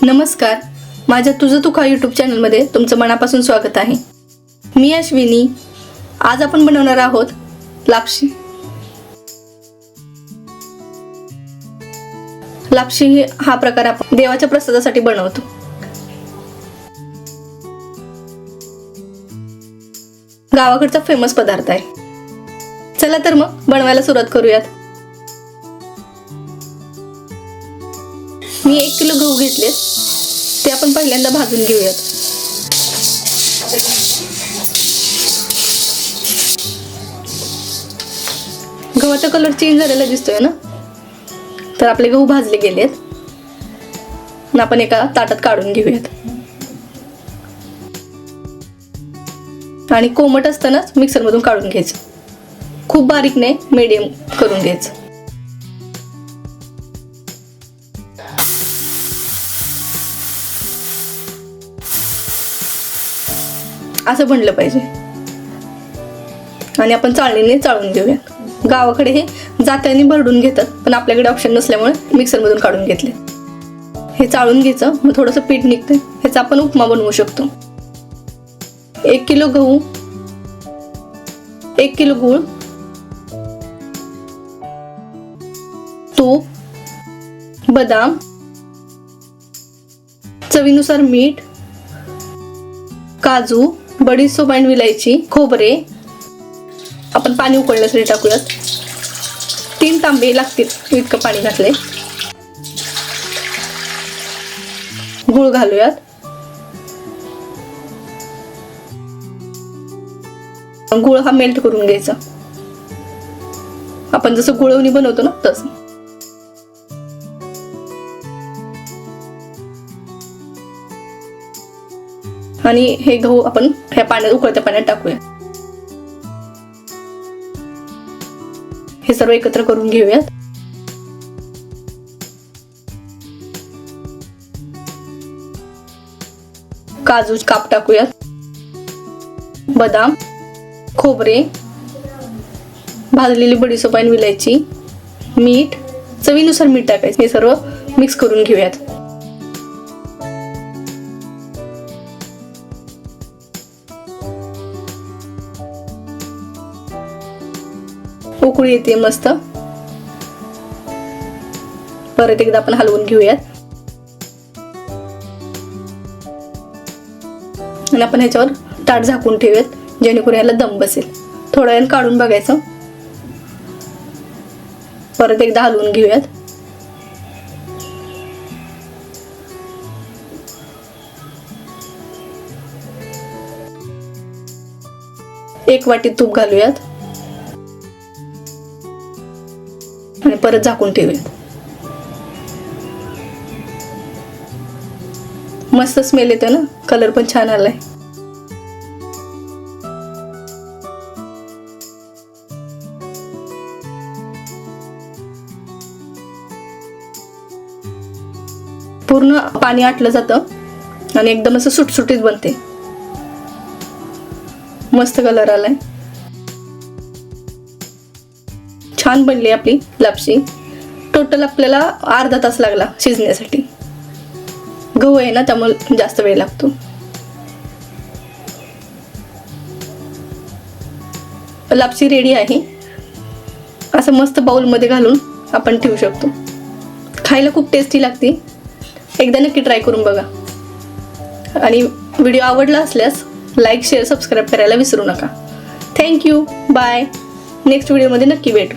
नमस्कार, माझ्या तुझं तू खा यूट्यूब चॅनलमध्ये तुमचं मनापासून स्वागत आहे. मी अश्विनी. आज आपण बनवणार आहोत लापशी. लापशी हा प्रकार आपण देवाच्या प्रसादासाठी बनवतो. गावाकडचा फेमस पदार्थ आहे. चला तर मग बनवायला सुरुवात करूयात. मी 1 किलो गहू घेतले, ते आपण पहिल्यांदा भाजून घेऊयात. गव्हाचा कलर चेंज झालेला दिसतोय ना, तर आपले गहू भाजले गेलेत. आपण एका ताटात काढून घेऊयात आणि कोमट असतानाच मिक्सर मधून काढून घ्यायचं. खूप बारीक नाही, मीडियम करून घ्यायचं. असं बनलं पाहिजे. आणि आपण चाळणीने चाळून घेऊया. गावाकडे हे जात्याने भरडून घेतात, पण आपल्याकडे ऑप्शन नसल्यामुळे मिक्सर मधून काढून घेतले. हे चाळून घ्यायचं, मग थोडंसं पीठ निघतंय. ह्याचा आपण उपमा बनवू शकतो. 1 किलो गहू, 1 किलो गूळ, तूप, बदाम, चवीनुसार मीठ, काजू, बडीशेप आणि विलायची, खोबरे. आपण पाणी उकळण्यासाठी टाकूयात. 3 तांबे लागतील इतकं पाणी घातले. गूळ घालूयात. गूळ हा मेल्ट करून घ्यायचा. आपण जसं गुळवणी बनवतो ना तसं. आणि हे गहू आपण ह्या पाण्यात, उकळत्या पाण्यात टाकूया. हे सर्व एकत्र करून घेऊयात. काजू काप टाकूयात. बदाम, खोबरे, भाजलेली बडीशेप आणि विलायची, मीठ, चवीनुसार मीठ टाकायचं. हे सर्व मिक्स करून घेऊयात. उकळी येते मस्त. परत एकदा आपण हलवून घेऊयात. आणि आपण ह्याच्यावर ताट झाकून ठेवूयात, जेणेकरून याला दम बसेल. थोड्या वेळ काढून बघायचं. परत एकदा हलवून घेऊयात. एक वाटी तूप घालूयात आणि परत झाकून ठेवूयात. मस्त स्मेल येतो ना, कलर पण छान आलाय. पूर्ण पाणी आटलं जातं आणि एकदम असं सुटसुटीत बनते. मस्त कलर आलाय. छान बनली आपली लापशी. टोटल आपल्याला अर्धा तास लागला शिजण्यासाठी. गहू आहे ना, त्यामुळे जास्त वेळ लागतो. लापशी रेडी आहे. असं मस्त बाउल मध्ये घालून आपण ठेवू शकतो. खायला खूप टेस्टी लागते. एकदा नक्की ट्राय करून बघा. आणि व्हिडिओ आवडला असल्यास लाईक, शेअर, सबस्क्राईब करायला विसरू नका. थँक्यू. बाय. नेक्स्ट व्हिडिओमध्ये नक्की भेटू.